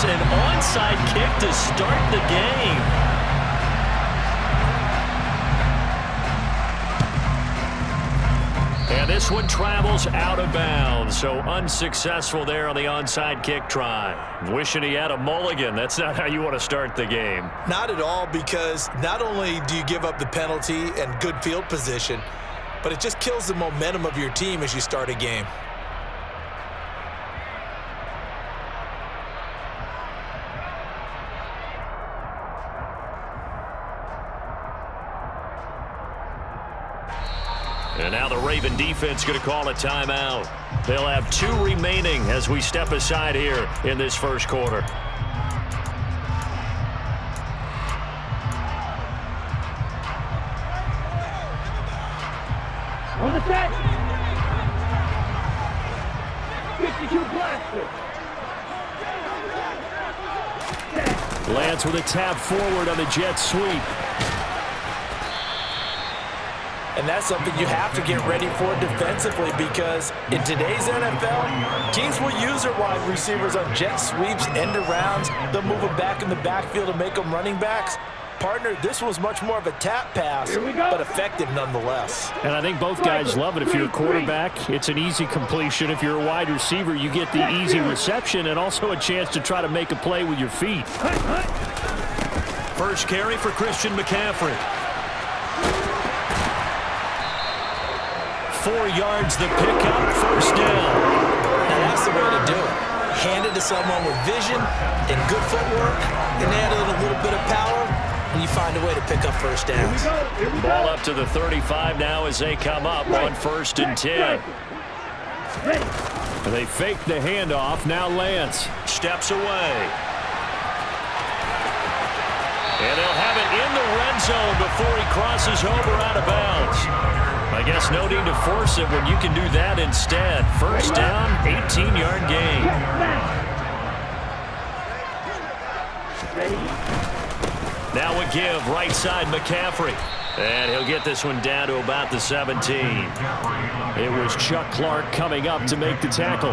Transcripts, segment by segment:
an onside kick to start the game. And this one travels out of bounds, so unsuccessful there on the onside kick try. Wishing he had a mulligan. That's not how you want to start the game. Not at all, because not only do you give up the penalty and good field position, but it just kills the momentum of your team as you start a game. And now the Raven defense going to call a timeout. They'll have 2 remaining as we step aside here in this first quarter. On the set. 52 blaster. Lance with a tap forward on the jet sweep. And that's something you have to get ready for defensively, because in today's NFL, teams will use their wide receivers on jet sweeps, end arounds. They'll move them back in the backfield and make them running backs. Partner, this was much more of a tap pass, but effective nonetheless. And I think both guys love it. If you're a quarterback, it's an easy completion. If you're a wide receiver, you get the easy reception and also a chance to try to make a play with your feet. First carry for Christian McCaffrey. 4 yards the pickup, first down. Now that's the way to do it. Hand it to someone with vision and good footwork, and add a little bit of power, and you find a way to pick up first downs. Ball up to the 35 now as they come up on 1st and 10. They fake the handoff. Now Lance steps away. And they'll have it in the red zone before he crosses over out of bounds. I guess no need to force it when you can do that instead. First down, 18-yard gain. Now a give, right side McCaffrey. And he'll get this one down to about the 17. It was Chuck Clark coming up to make the tackle.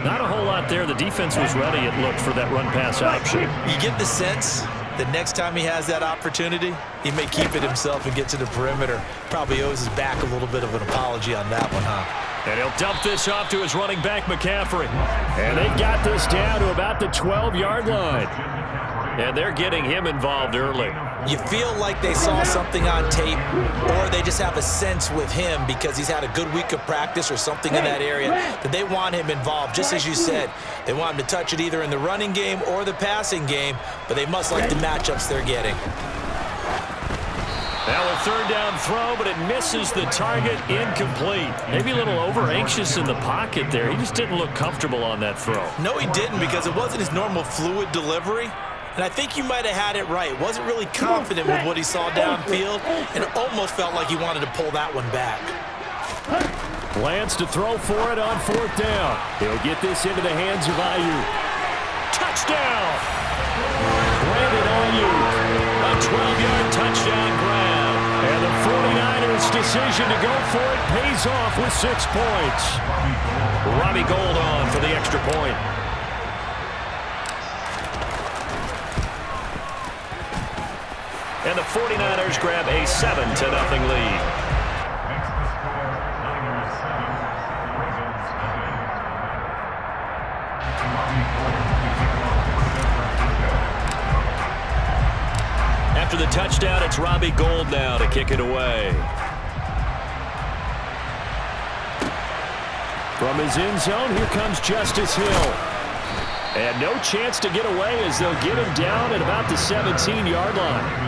Not a whole lot there. The defense was ready, it looked, for that run-pass option. You get the sense that next time he has that opportunity, he may keep it himself and get to the perimeter. Probably owes his back a little bit of an apology on that one, huh? And he'll dump this off to his running back, McCaffrey. And they've got this down to about the 12-yard line. And they're getting him involved early. You feel like they saw something on tape, or they just have a sense with him because he's had a good week of practice or something in that area that they want him involved. Just as you said, they want him to touch it either in the running game or the passing game, but they must like the matchups they're getting. Now a 3rd down throw, but it misses the target, incomplete. Maybe a little over-anxious in the pocket there. He just didn't look comfortable on that throw. No, he didn't, because it wasn't his normal fluid delivery. And I think you might have had it right. Wasn't really confident with what he saw downfield, and it almost felt like he wanted to pull that one back. Lance to throw for it on 4th down. He'll get this into the hands of Ayuk. Touchdown! Brandon Ayuk, a 12-yard touchdown grab. And the 49ers' decision to go for it pays off with 6 points. Robbie Gould on for the extra point. And the 49ers grab a 7-0 lead. After the touchdown, it's Robbie Gould now to kick it away. From his end zone, here comes Justice Hill. And no chance to get away as they'll get him down at about the 17-yard line.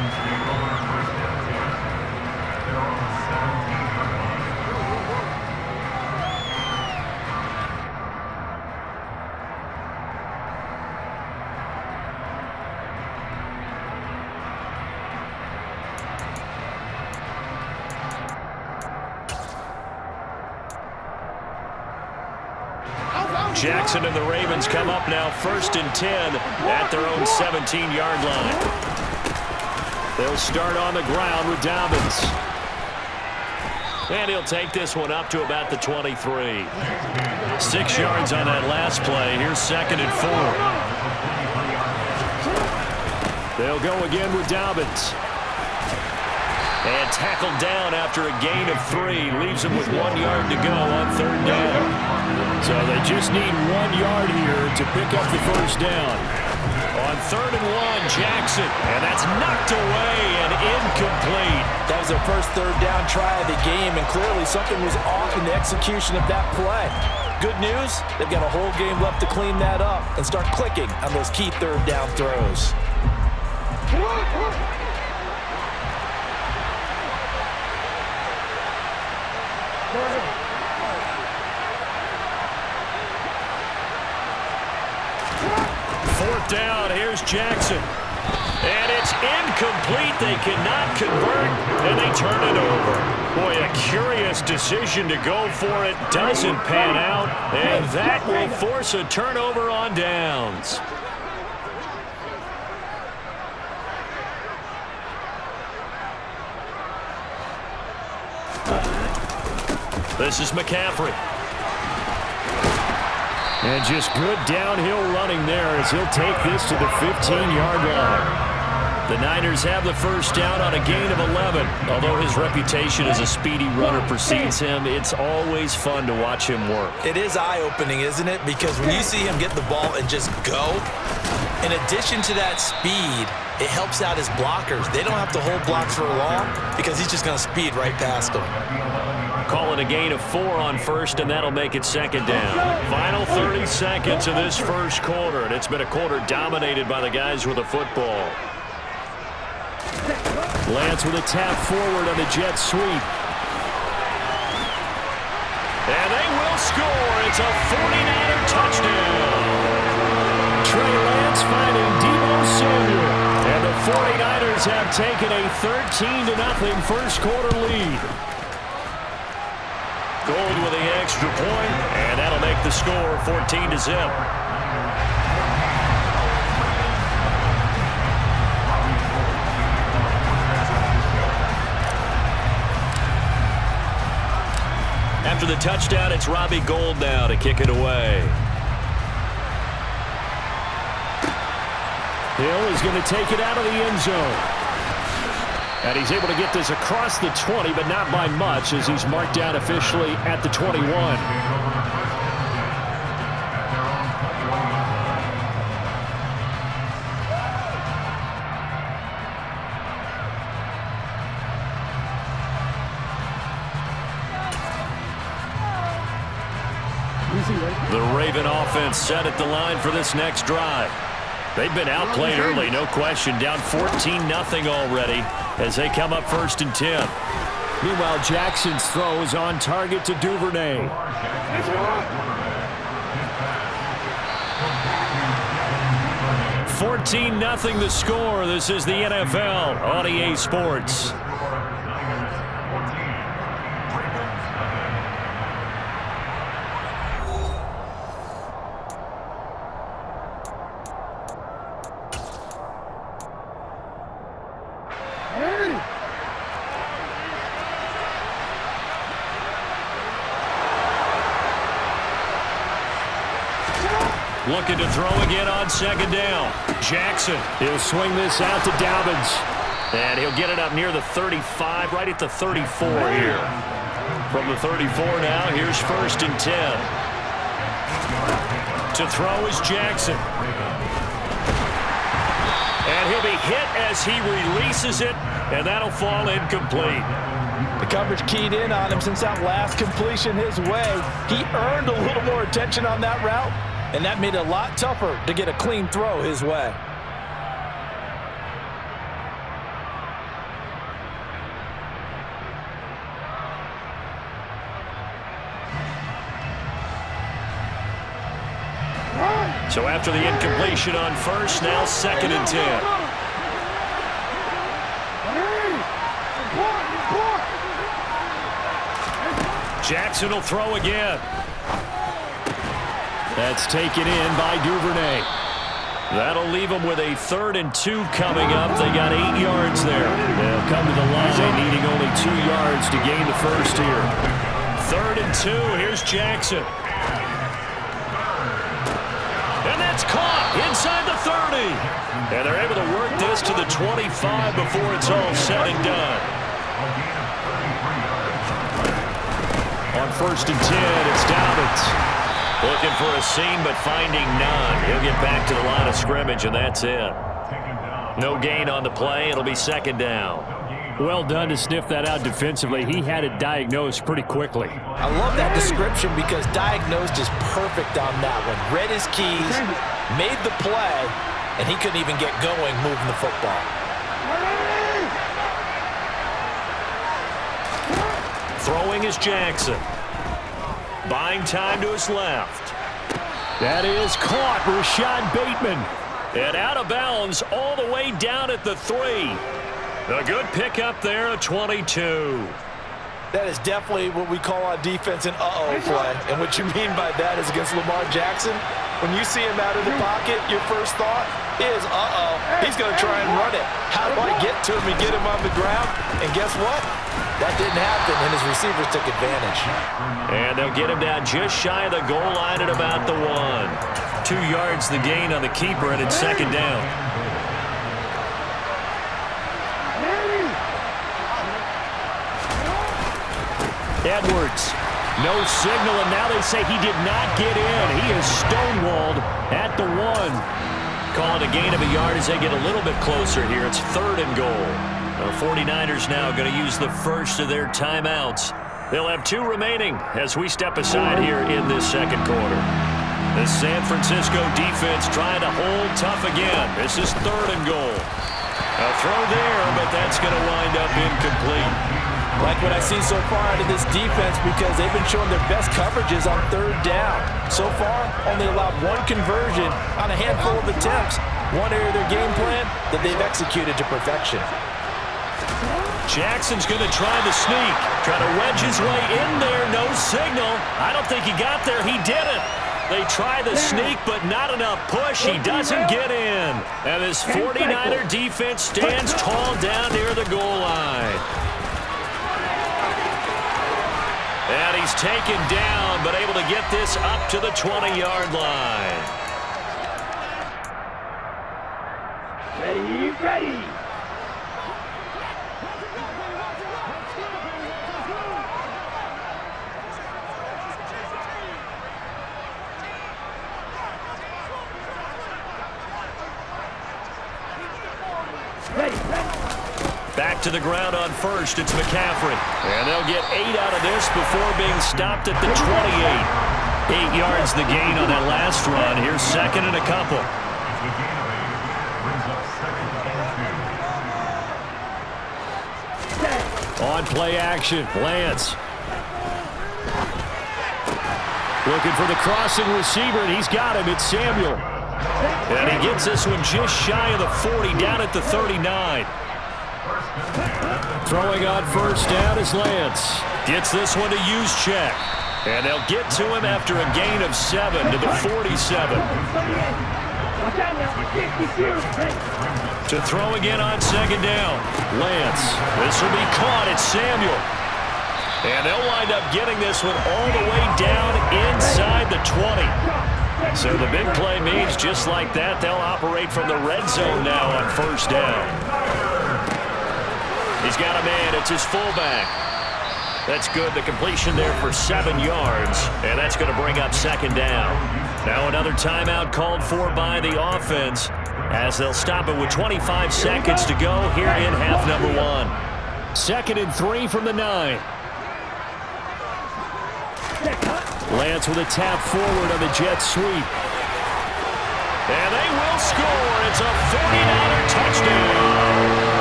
Jackson and the Ravens come up now 1st and 10 at their own 17-yard line. They'll start on the ground with Dobbins. And he'll take this one up to about the 23. 6 yards on that last play. Here's 2nd and 4. They'll go again with Dobbins. And tackled down after a gain of 3. Leaves them with 1 yard to go on 3rd down. So they just need 1 yard here to pick up the first down. On 3rd and 1, Jackson. And that's knocked away and incomplete. That was their first 3rd down try of the game, and clearly something was off in the execution of that play. Good news, they've got a whole game left to clean that up and start clicking on those key 3rd down throws. Fourth down, here's Jackson. And it's incomplete. They cannot convert, and they turn it over. Boy, a curious decision to go for it. Doesn't pan out, and that will force a turnover on downs. This is McCaffrey. And just good downhill running there as he'll take this to the 15-yard line. The Niners have the first down on a gain of 11. Although his reputation as a speedy runner precedes him, it's always fun to watch him work. It is eye-opening, isn't it? Because when you see him get the ball and just go, in addition to that speed, it helps out his blockers. They don't have to hold blocks for long because he's just going to speed right past them. Call it a gain of 4 on first, and that'll make it 2nd down. Final 30 seconds of this first quarter, and it's been a quarter dominated by the guys with the football. Lance with a tap forward on the jet sweep. And they will score. It's a 49er touchdown. Trey Lance finding Deebo Samuel. And the 49ers have taken a 13-0 first quarter lead. Gold with the extra point, and that'll make the score 14-0. After the touchdown, it's Robbie Gould now to kick it away. Hill is going to take it out of the end zone. And he's able to get this across the 20, but not by much, as he's marked down officially at the 21. The Raven offense set at the line for this next drive. They've been outplayed early, no question. Down 14-0 already as they come up 1st and 10. Meanwhile, Jackson's throw is on target to Duvernay. 14-0 the score. This is the NFL on EA Sports. Looking to throw again on 2nd down. Jackson, he'll swing this out to Dobbins. And he'll get it up near the 35, right at the 34 here. From the 34 now, here's 1st and 10. To throw is Jackson. And he'll be hit as he releases it, and that'll fall incomplete. The coverage keyed in on him since that last completion his way. He earned a little more attention on that route, and that made it a lot tougher to get a clean throw his way. So after the incompletion on first, now 2nd and 10. Jackson will throw again. That's taken in by Duvernay. That'll leave them with a 3rd and 2 coming up. They got 8 yards there. They'll come to the line needing only 2 yards to gain the first here. 3rd and 2. Here's Jackson. And that's caught inside the 30. And they're able to work this to the 25 before it's all said and done. On 1st and 10, it's Dobbins. Looking for a seam, but finding none. He'll get back to the line of scrimmage, and that's it. No gain on the play. It'll be 2nd down. Well done to sniff that out defensively. He had it diagnosed pretty quickly. I love that description because diagnosed is perfect on that one. Read his keys, made the play, and he couldn't even get going moving the football. Throwing is Jackson. Buying time to his left. That is caught. Rashad Bateman. And out of bounds all the way down at the 3. A good pickup there, a 22. That is definitely what we call on defense an uh-oh play. And what you mean by that is against Lamar Jackson, when you see him out of the pocket, your first thought is, uh-oh, he's going to try and run it. How do I get to him and get him on the ground? And guess what? That didn't happen, and his receivers took advantage. And they'll get him down just shy of the goal line at about the 1. 2 yards the gain on the keeper, and it's 2nd down. Edwards. No signal, and now they say he did not get in. He is stonewalled at the 1. Calling a gain of a yard as they get a little bit closer here. It's 3rd and goal. The 49ers now going to use the first of their timeouts. They'll have 2 remaining as we step aside here in this 2nd quarter. The San Francisco defense trying to hold tough again. This is 3rd and goal. A throw there, but that's going to wind up incomplete. Like what I see so far out of this defense because they've been showing their best coverages on 3rd down. So far, only allowed 1 conversion on a handful of attempts. One area of their game plan that they've executed to perfection. Jackson's going to try the sneak. Try to wedge his way in there. No signal. I don't think he got there. He didn't. They try the sneak, but not enough push. He doesn't get in. And this 49er defense stands tall down near the goal line. And he's taken down, but able to get this up to the 20-yard line. Ready. Back to the ground on 1st. It's McCaffrey. And they'll get 8 out of this before being stopped at the 28. 8 yards the gain on that last run. Here's 2nd and a couple. On play action, Lance. Looking for the crossing receiver, and he's got him. It's Samuel. And he gets this one just shy of the 40, down at the 39. Throwing on 1st down is Lance. Gets this one to use check. And they'll get to him after a gain of 7 to the 47. To throw again on 2nd down. Lance. This will be caught. It's Samuel. And they'll wind up getting this one all the way down inside the 20. So the big play means just like that, they'll operate from the red zone now on 1st down. He's got a man. It's his fullback. That's good. The completion there for 7 yards, and that's going to bring up 2nd down. Now another timeout called for by the offense as they'll stop it with 25 seconds to go here in half number 1. 2nd and 3 from the 9. Lance with a tap forward on the jet sweep. And they will score. It's a 49er touchdown.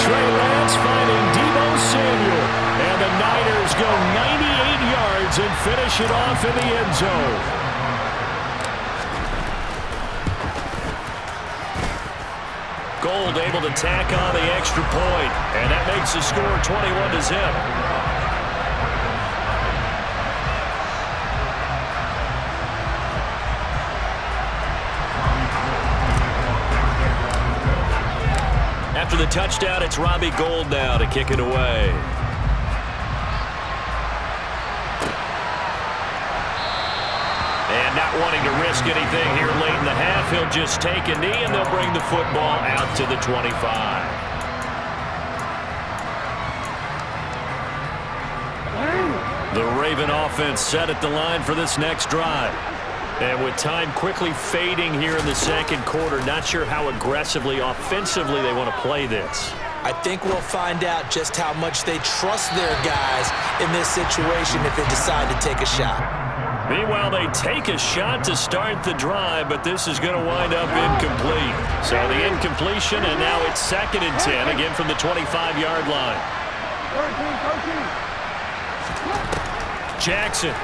Trey Lance finding Deebo Samuel. And the Niners go 98 yards and finish it off in the end zone. Gold able to tack on the extra point. And that makes the score 21-0. After the touchdown, it's Robbie Gould now to kick it away. And not wanting to risk risk anything here late in the half. He'll just take a knee, and they'll bring the football out to the 25. The Raven offense set at the line for this next drive. And with time quickly fading here in the second quarter, not sure how aggressively, offensively they want to play this. I think we'll find out just how much they trust their guys in this situation if they decide to take a shot. Meanwhile, they take a shot to start the drive, but this is going to wind up incomplete. So the incompletion, and now it's 2nd and 10, again from the 25-yard line. Jackson.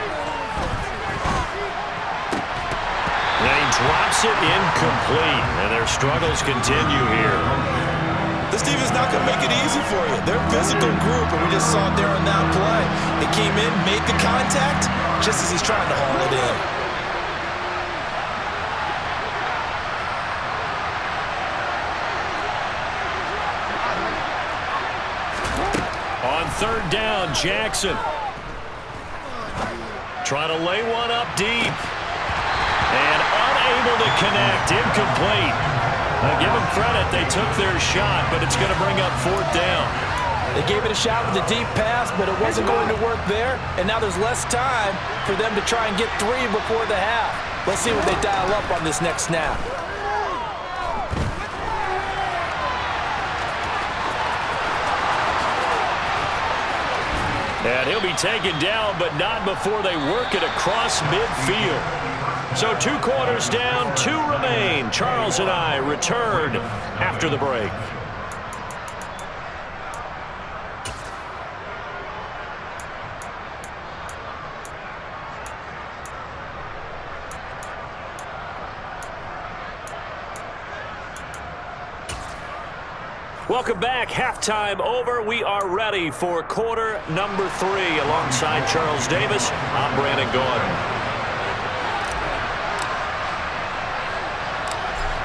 And he drops it incomplete, and their struggles continue here. This defense is not going to make it easy for you. They're a physical group, and we just saw it there on that play. They came in, made the contact, just as he's trying to haul it in. On 3rd down, Jackson. Trying to lay one up deep. And unable to connect. Incomplete. Give them credit. They took their shot, but it's going to bring up 4th down. They gave it a shot with a deep pass, but it wasn't going to work there. And now there's less time for them to try and get 3 before the half. Let's see what they dial up on this next snap. And he'll be taken down, but not before they work it across midfield. So 2 quarters down, 2 remain. Charles and I return after the break. Welcome back. Halftime over. We are ready for quarter number 3. Alongside Charles Davis, I'm Brandon Gordon.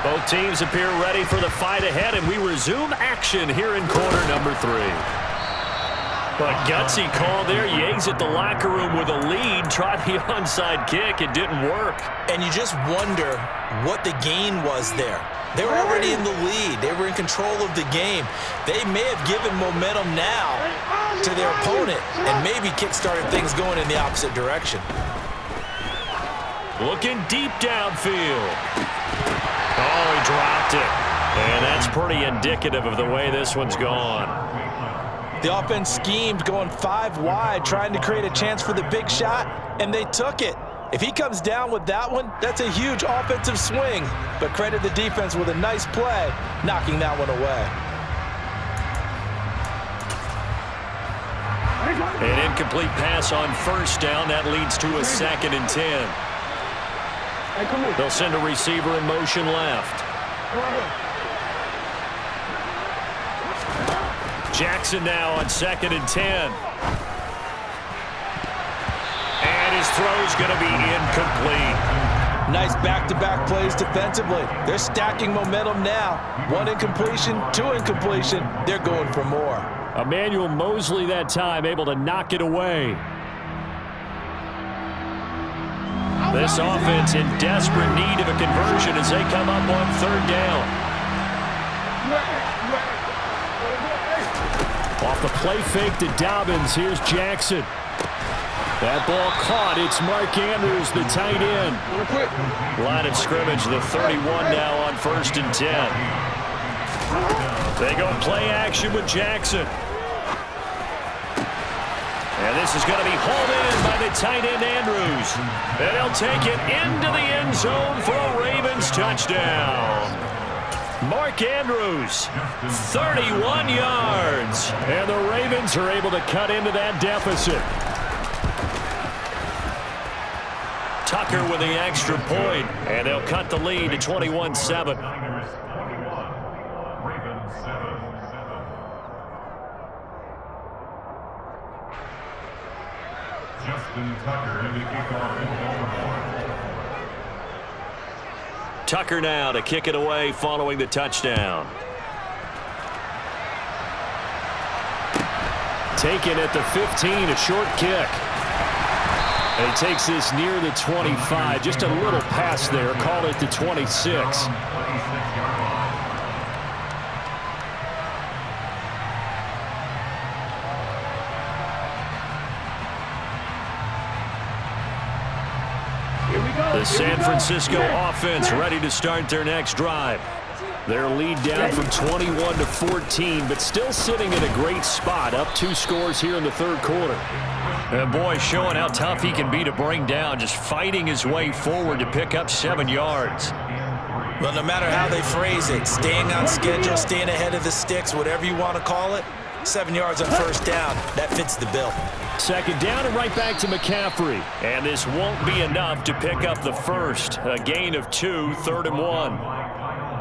Both teams appear ready for the fight ahead, and we resume action here in quarter number 3. But gutsy call there. Yates at the locker room with a lead. Tried the onside kick. It didn't work. And you just wonder what the gain was there. They were already in the lead. They were in control of the game. They may have given momentum now to their opponent and maybe kick-started things going in the opposite direction. Looking deep downfield. Oh, he dropped it. And that's pretty indicative of the way this one's gone. The offense schemed going 5 wide, trying to create a chance for the big shot, and they took it. If he comes down with that one, that's a huge offensive swing. But credit the defense with a nice play, knocking that one away. An incomplete pass on 1st down. That leads to a 2nd and 10. They'll send a receiver in motion left. Jackson now on 2nd and 10. And his throw's going to be incomplete. Nice back-to-back plays defensively. They're stacking momentum now. 1 incompletion, 2 incompletion. They're going for more. Emmanuel Mosley that time able to knock it away. This offense in desperate need of a conversion as they come up on 3rd down. Off the play fake to Dobbins. Here's Jackson. That ball caught. It's Mark Andrews, the tight end. Line of scrimmage, the 31 now on 1st and 10. They go play action with Jackson. And this is going to be hauled in by the tight end Andrews. And he'll take it into the end zone for a Ravens touchdown. Mark Andrews, 31 yards. And the Ravens are able to cut into that deficit. Tucker with the extra point, and they'll cut the lead to 21-7. Tucker now to kick it away following the touchdown. Taken at the 15, a short kick. And he takes this near the 25. Just a little pass there. Call it the 26. The San Francisco offense ready to start their next drive. Their lead down from 21 to 14, but still sitting in a great spot. Up 2 scores here in the third quarter. And boy, showing how tough he can be to bring down, just fighting his way forward to pick up 7 yards. Well, no matter how they phrase it, staying on schedule, staying ahead of the sticks, whatever you want to call it, 7 yards on first down, that fits the bill. Second down and right back to McCaffrey. And this won't be enough to pick up the first. A gain of 2, 3rd and 1.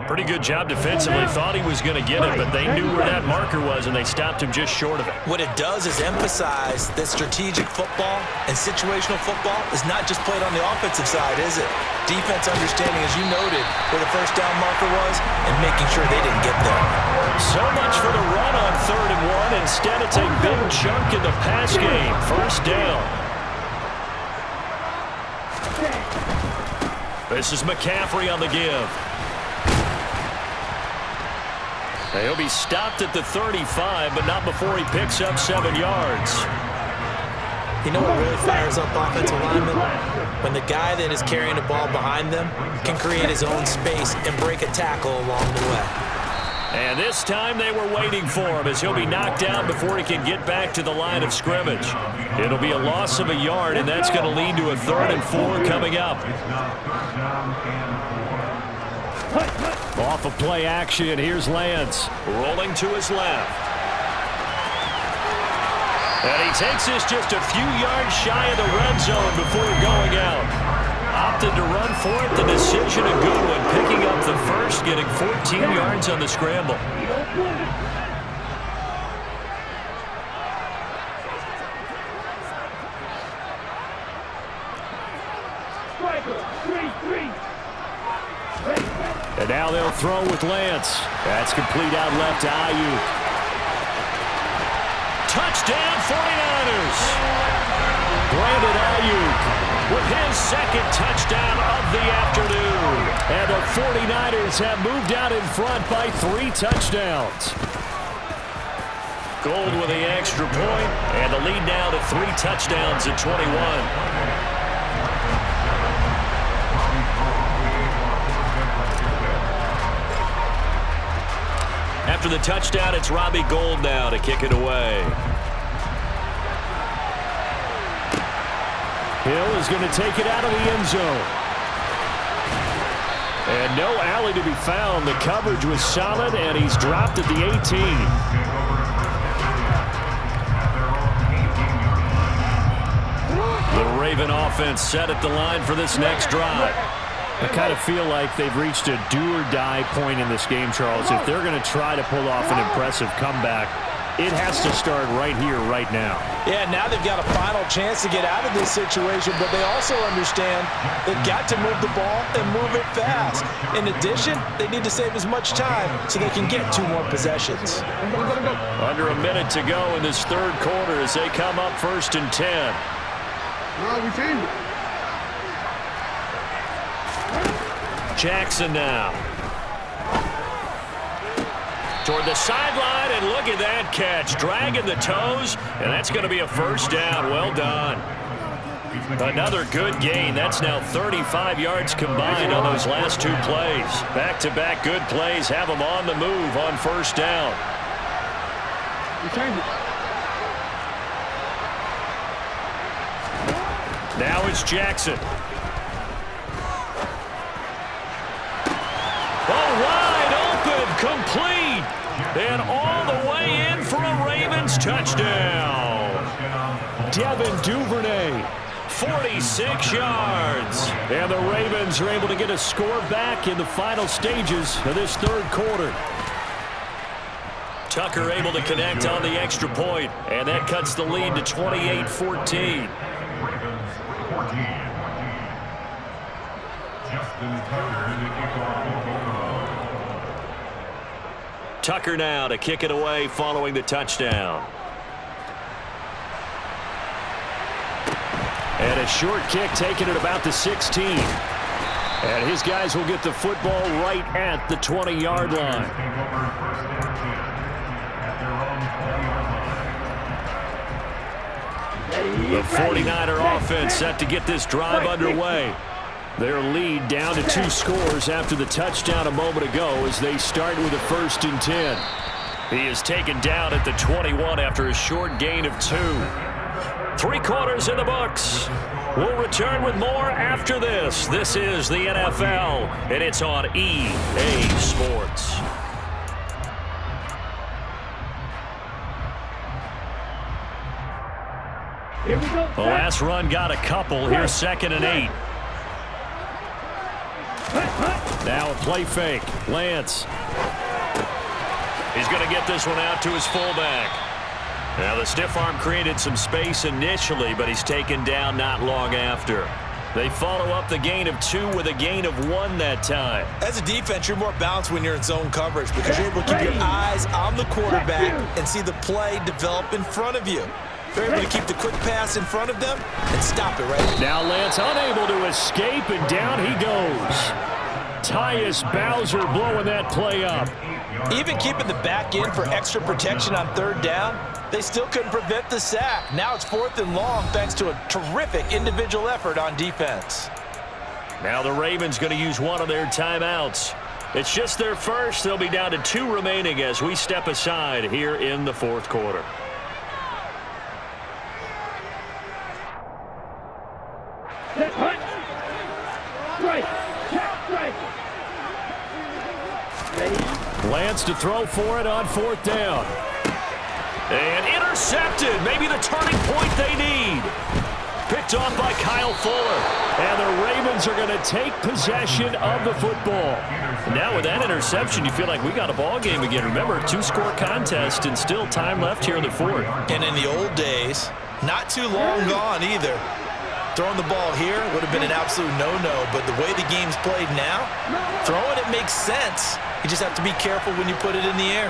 Pretty good job defensively. Thought he was going to get it, but they knew where that marker was, and they stopped him just short of it. What it does is emphasize that strategic football and situational football is not just played on the offensive side, is it? Defense understanding, as you noted, where the first down marker was and making sure they didn't get there. So much for the run on 3rd and 1. Instead, it's a big chunk in the pass game. First down. This is McCaffrey on the give. He'll be stopped at the 35, but not before he picks up 7 yards. You know what really fires up offensive linemen? When the guy that is carrying the ball behind them can create his own space and break a tackle along the way. And this time they were waiting for him as he'll be knocked down before he can get back to the line of scrimmage. It'll be a loss of a yard, and that's going to lead to a 3rd and 4 coming up. Off of play action, here's Lance. Rolling to his left. And he takes this just a few yards shy of the red zone before going out. Opted to run for it. The decision a good one. Picking up the first, getting 14 yards on the scramble. And now they'll throw with Lance. That's complete out left to Ayuk. Touchdown 49ers. Brandon Ayuk with his second touchdown of the afternoon. And the 49ers have moved out in front by 3 touchdowns. Gold with the extra point, and the lead now to 3 touchdowns at 21. After the touchdown, it's Robbie Gould now to kick it away. Hill is going to take it out of the end zone. And no alley to be found. The coverage was solid, and he's dropped at the 18. The Raven offense set at the line for this next drive. I kind of feel like they've reached a do-or-die point in this game, Charles. If they're going to try to pull off an impressive comeback, it has to start right here, right now. Yeah, now they've got a final chance to get out of this situation, but they also understand they've got to move the ball and move it fast. In addition, they need to save as much time so they can get 2 more possessions. Under a minute to go in this third quarter as they come up 1st and 10. Jackson now. Toward the sideline, and look at that catch. Dragging the toes, and that's going to be a first down. Well done. Another good gain. That's now 35 yards combined on those last 2 plays. Back-to-back good plays have them on the move on first down. Now it's Jackson. Wide open, complete, and all the way in for a Ravens touchdown. Devin Duvernay, 46 yards. And the Ravens are able to get a score back in the final stages of this third quarter. Tucker able to connect on the extra point, and that cuts the lead to 28-14. Tucker now to kick it away following the touchdown. And a short kick taken at about the 16. And his guys will get the football right at the 20-yard line. The 49er offense set to get this drive underway. Their lead down to 2 scores after the touchdown a moment ago as they start with a 1st and 10. He is taken down at the 21 after a short gain of 2. 3 quarters in the books. We'll return with more after this. This is the NFL, and it's on EA Sports. Here we go. The last run got a couple. Here's 2nd and 8. Now a play fake. Lance. He's going to get this one out to his fullback. Now the stiff arm created some space initially, but he's taken down not long after. They follow up the gain of 2 with a gain of 1 that time. As a defense, you're more balanced when you're in zone coverage because you're able to keep your eyes on the quarterback and see the play develop in front of you. They're able to keep the quick pass in front of them and stop it right. Now Lance unable to escape, and down he goes. Tyus Bowser blowing that play up. Even keeping the back in for extra protection on 3rd down, they still couldn't prevent the sack. Now it's 4th and long thanks to a terrific individual effort on defense. Now the Ravens going to use one of their timeouts. It's just their first. They'll be down to 2 remaining as we step aside here in the 4th quarter. Lance to throw for it on 4th down. And intercepted. Maybe the turning point they need. Picked off by Kyle Fuller. And the Ravens are going to take possession of the football. Now with that interception, you feel like we got a ball game again. Remember, 2-score contest and still time left here in the 4th. And in the old days, not too long gone either. Throwing the ball here would have been an absolute no-no, but the way the game's played now, throwing it makes sense. You just have to be careful when you put it in the air.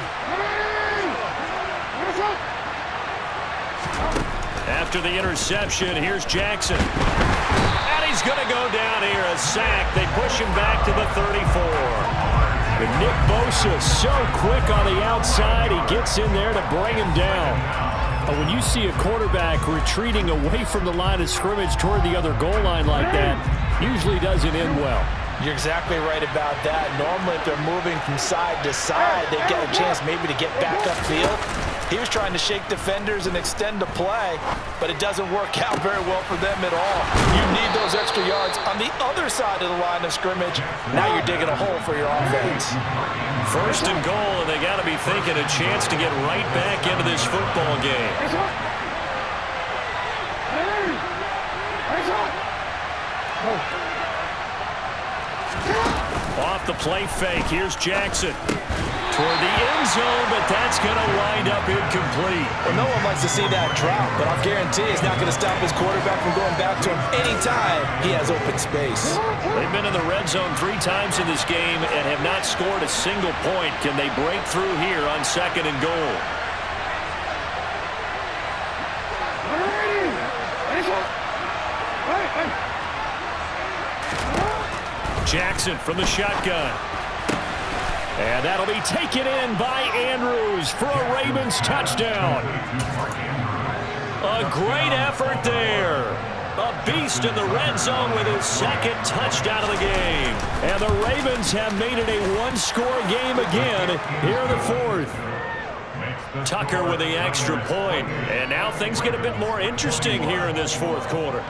After the interception, here's Jackson. And he's going to go down here, a sack. They push him back to the 34. And Nick Bosa so quick on the outside, he gets in there to bring him down. But when you see a quarterback retreating away from the line of scrimmage toward the other goal line like that, usually doesn't end well. You're exactly right about that. Normally, if they're moving from side to side, they get a chance maybe to get back upfield. He was trying to shake defenders and extend the play, but it doesn't work out very well for them at all. You need those extra yards on the other side of the line of scrimmage. Now you're digging a hole for your offense. 1st and goal, and they got to be thinking a chance to get right back into this football game. Off the play fake, here's Jackson. Toward the end zone, but that's going to wind up incomplete. Well, no one likes to see that drop, but I'll guarantee it's not going to stop his quarterback from going back to him anytime he has open space. They've been in the red zone 3 times in this game and have not scored a single point. Can they break through here on 2nd and goal? Jackson from the shotgun. And that'll be taken in by Andrews for a Ravens touchdown. A great effort there. A beast in the red zone with his 2nd touchdown of the game. And the Ravens have made it a 1-score game again here in the 4th. Tucker with the extra point. And now things get a bit more interesting here in this 4th quarter.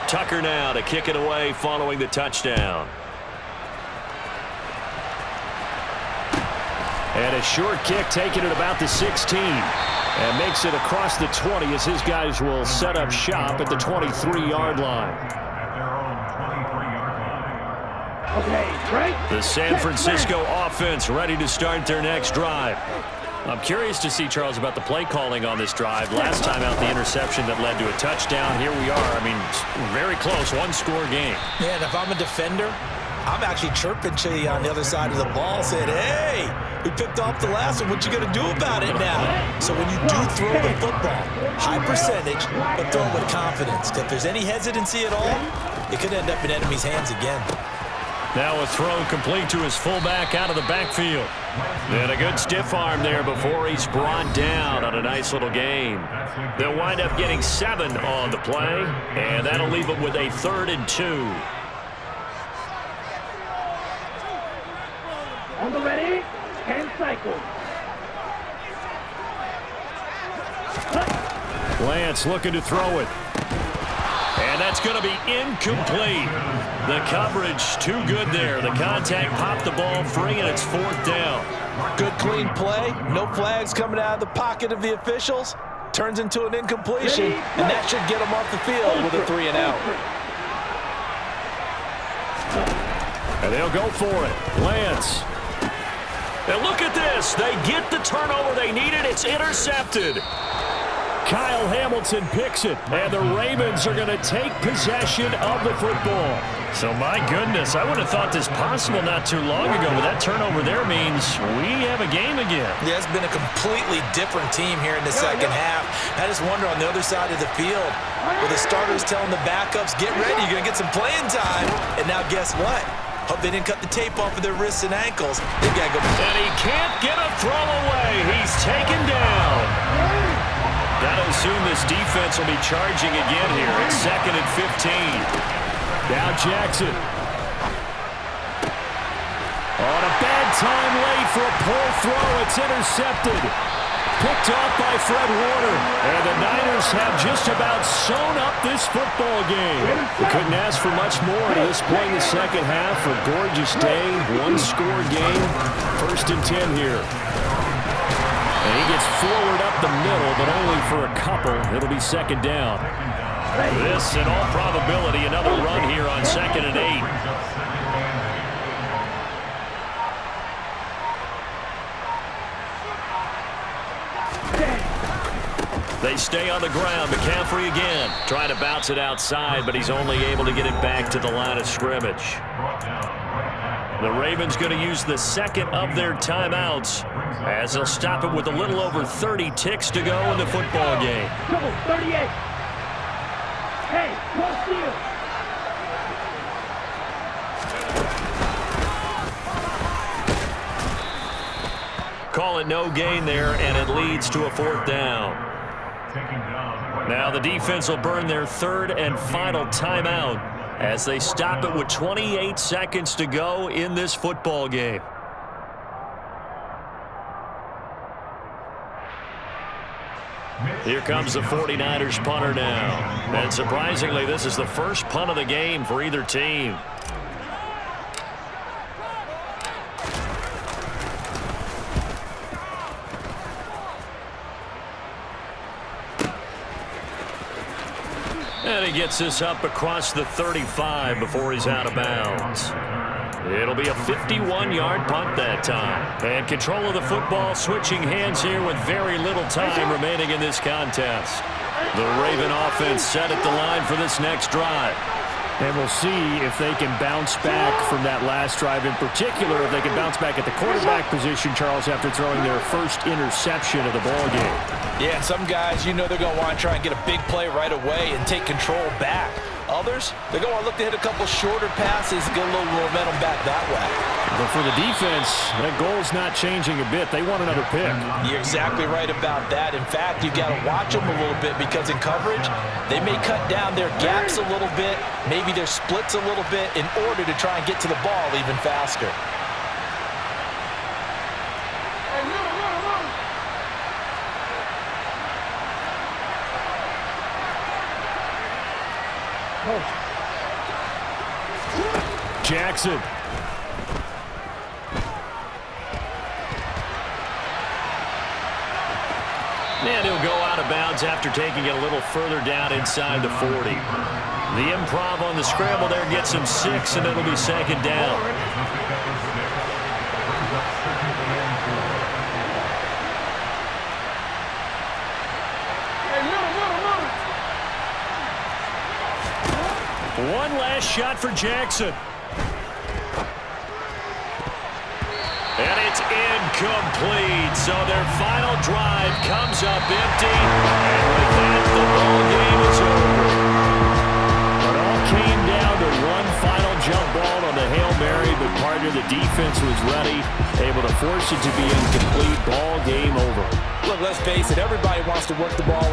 Tucker now to kick it away following the touchdown. And a short kick taken at about the 16. And makes it across the 20 as his guys will set up shop at the 23-yard line. The San Francisco offense ready to start their next drive. I'm curious to see, Charles, about the play calling on this drive. Last time out, the interception that led to a touchdown. Here we are. I mean, very close, 1-score game. Yeah, and if I'm a defender, I'm actually chirping to you on the other side of the ball saying, hey, we picked off the last one. What you going to do about it now? So when you do throw the football, high percentage, but throw it with confidence. Because if there's any hesitancy at all, it could end up in enemy's hands again. Now a throw complete to his fullback out of the backfield. And a good stiff arm there before he's brought down on a nice little gain. They'll wind up getting 7 on the play, and that'll leave them with a 3rd and 2. On the ready, 10 cycles. Lance looking to throw it. And that's going to be incomplete. The coverage too good there. The contact popped the ball free, and it's 4th down. Good clean play. No flags coming out of the pocket of the officials. Turns into an incompletion, and that should get them off the field with a 3 and out. And they'll go for it. Lance. And look at this. They get the turnover they needed. It's intercepted. Kyle Hamilton picks it, and the Ravens are going to take possession of the football. So, my goodness, I would have thought this possible not too long ago, but that turnover there means we have a game again. Yeah, it's been a completely different team here in the second half. I just wonder on the other side of the field, with the starters telling the backups, get ready, you're going to get some playing time. And now guess what? Hope they didn't cut the tape off of their wrists and ankles. They got to go. And he can't get a throw away. He's taken down. Got to assume this defense will be charging again here. It's 2nd and 15. Now Jackson. On a bad time late for a pull throw. It's intercepted. Picked off by Fred Warner. And the Niners have just about sewn up this football game. We couldn't ask for much more at this point in the second half. A gorgeous day, one-score game. 1st and 10 here. And he gets forward up the middle, but only for a couple. It'll be 2nd down. This, in all probability, another run here on 2nd and 8. They stay on the ground. McCaffrey again. Trying to bounce it outside, but he's only able to get it back to the line of scrimmage. The Ravens going to use the 2nd of their timeouts as they'll stop it with a little over 30 ticks to go in the football game. Double 38. Hey, no steal. Call it no gain there, and it leads to a 4th down. Now the defense will burn their 3rd and final timeout as they stop it with 28 seconds to go in this football game. Here comes the 49ers punter now. And surprisingly, this is the first punt of the game for either team. And he gets this up across the 35 before he's out of bounds. It'll be a 51-yard punt that time. And control of the football switching hands here with very little time remaining in this contest. The Raven offense set at the line for this next drive. And we'll see if they can bounce back from that last drive. In particular, if they can bounce back at the quarterback position, Charles, after throwing their first interception of the ball game. Yeah, some guys, you know they're going to want to try and get a big play right away and take control back. Others, they're going to look to hit a couple shorter passes and get a little momentum back that way. But for the defense, that goal's not changing a bit. They want another pick. You're exactly right about that. In fact, you've got to watch them a little bit because in coverage, they may cut down their gaps a little bit, maybe their splits a little bit in order to try and get to the ball even faster. Jackson. And he'll go out of bounds after taking it a little further down inside the 40. The improv on the scramble there gets him 6, and it'll be 2nd down. One last shot for Jackson. Incomplete. So their final drive comes up empty. And with that, the ball game is over. It all came down to one final jump ball on the Hail Mary, but partner, the defense was ready, able to force it to be incomplete. Ball game over. Look, let's face it, everybody wants to work the ball